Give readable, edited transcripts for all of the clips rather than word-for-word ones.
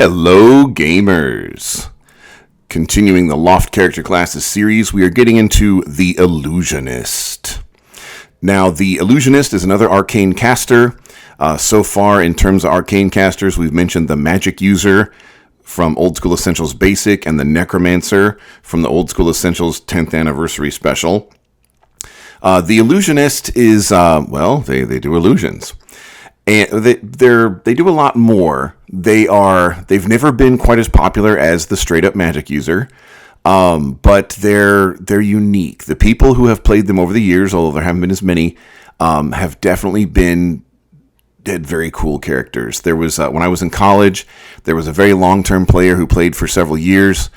Hello, gamers! Continuing the LOFT character classes series, we are getting into the Illusionist. Now, the Illusionist is another arcane caster. So far, in terms of arcane casters, we've mentioned the Magic User from Old School Essentials Basic and the Necromancer from the Old School Essentials 10th Anniversary Special. The Illusionist is, they do illusions. And they do a lot more. They've never been quite as popular as the straight up Magic User, but they're unique. The people who have played them over the years, although there haven't been as many, have definitely been very cool characters. There was when I was in college, there was a very long term player who played for several years,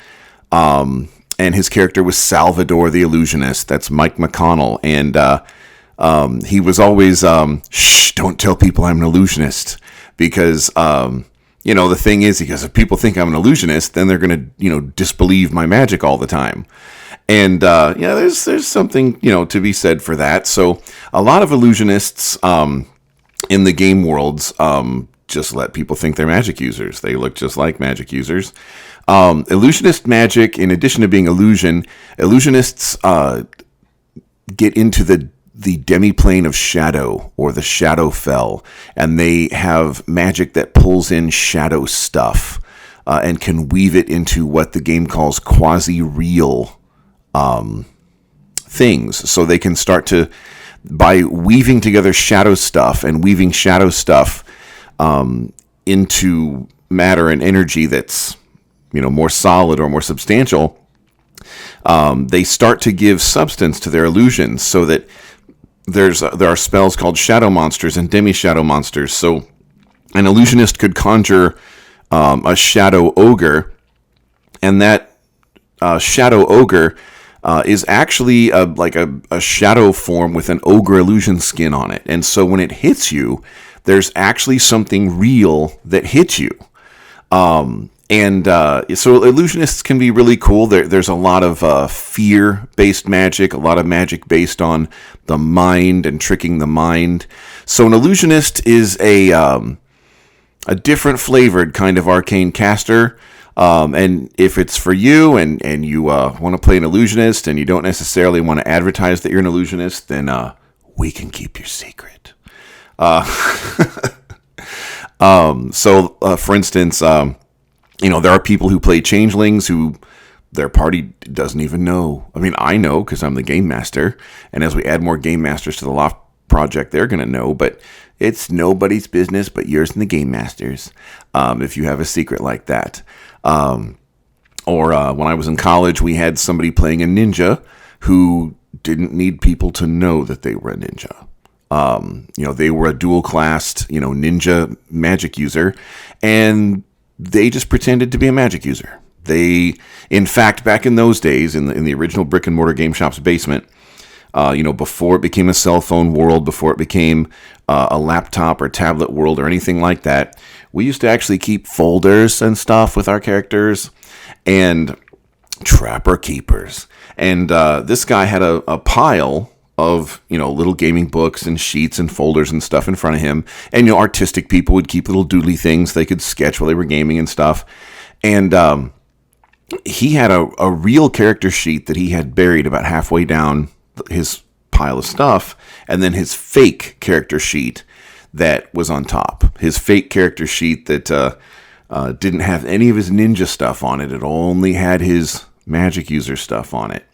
and his character was Salvador the Illusionist. That's Mike McConnell, and he was always shh, don't tell people I'm an illusionist, because the thing is, because if people think I'm an illusionist, then they're going to disbelieve my magic all the time. And there's something to be said for that. So a lot of illusionists in the game worlds just let people think they're magic users. They look just like magic users. Illusionist magic, in addition to being illusionists get into the demiplane of shadow, or the Shadowfell, and they have magic that pulls in shadow stuff and can weave it into what the game calls quasi-real things. So they can start to, by weaving together shadow stuff and weaving shadow stuff into matter and energy that's more solid or more substantial, they start to give substance to their illusions, so that there are spells called shadow monsters and demi-shadow monsters. So an illusionist could conjure a shadow ogre, and that shadow ogre is actually like a shadow form with an ogre illusion skin on it. And so when it hits you, there's actually something real that hits you. So illusionists can be really cool. There's a lot of fear-based magic, a lot of magic based on the mind and tricking the mind. So an illusionist is a different flavored kind of arcane caster. And if it's for you and you want to play an illusionist and you don't necessarily want to advertise that you're an illusionist, then we can keep your secret. For instance, there are people who play changelings who their party doesn't even know. I mean, I know because I'm the game master, and as we add more game masters to the LOFT project, they're going to know, but it's nobody's business but yours and the game masters if you have a secret like that. When I was in college, we had somebody playing a ninja who didn't need people to know that they were a ninja. They were a dual-classed, ninja magic user, and they just pretended to be a magic user. In fact, back in those days, in the original brick and mortar game shop's basement, before it became a cell phone world, before it became a laptop or tablet world or anything like that, we used to actually keep folders and stuff with our characters and trapper keepers. And this guy had a pile of little gaming books and sheets and folders and stuff in front of him, and artistic people would keep little doodly things they could sketch while they were gaming and stuff. And he had a real character sheet that he had buried about halfway down his pile of stuff, and then his fake character sheet that was on top. His fake character sheet that didn't have any of his ninja stuff on it. It only had his magic user stuff on it.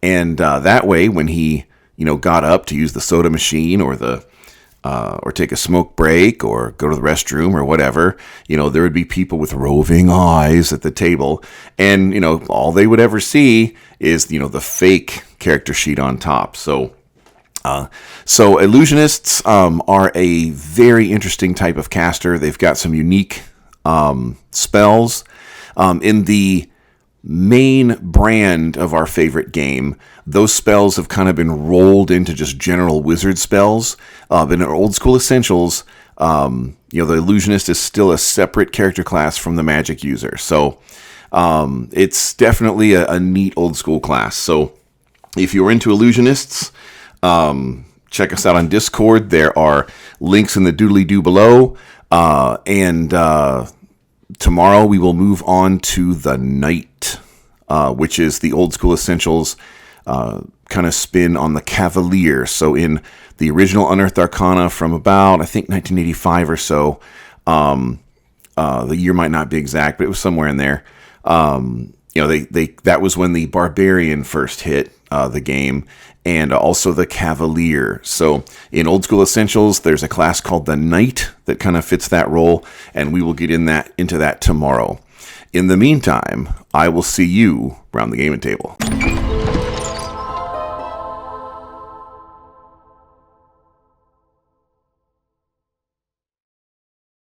And that way, when he got up to use the soda machine or take a smoke break or go to the restroom or whatever, there would be people with roving eyes at the table, and all they would ever see is the fake character sheet on top. So illusionists are a very interesting type of caster. They've got some unique spells. In the main brand of our favorite game, those spells have kind of been rolled into just general wizard spells. But in our Old School Essentials, the Illusionist is still a separate character class from the Magic User. So it's definitely a neat old school class. So if you're into Illusionists, check us out on Discord. There are links in the doodly-doo below. And Tomorrow we will move on to the Knight, which is the Old School Essentials kind of spin on the Cavalier. So in the original Unearthed Arcana from about, I think, 1985 or so, the year might not be exact, but it was somewhere in there. That was when the Barbarian first hit the game, and also the Cavalier. So in Old School Essentials, there's a class called the Knight that kind of fits that role, and we will get into that tomorrow. In the meantime, I will see you around the gaming table.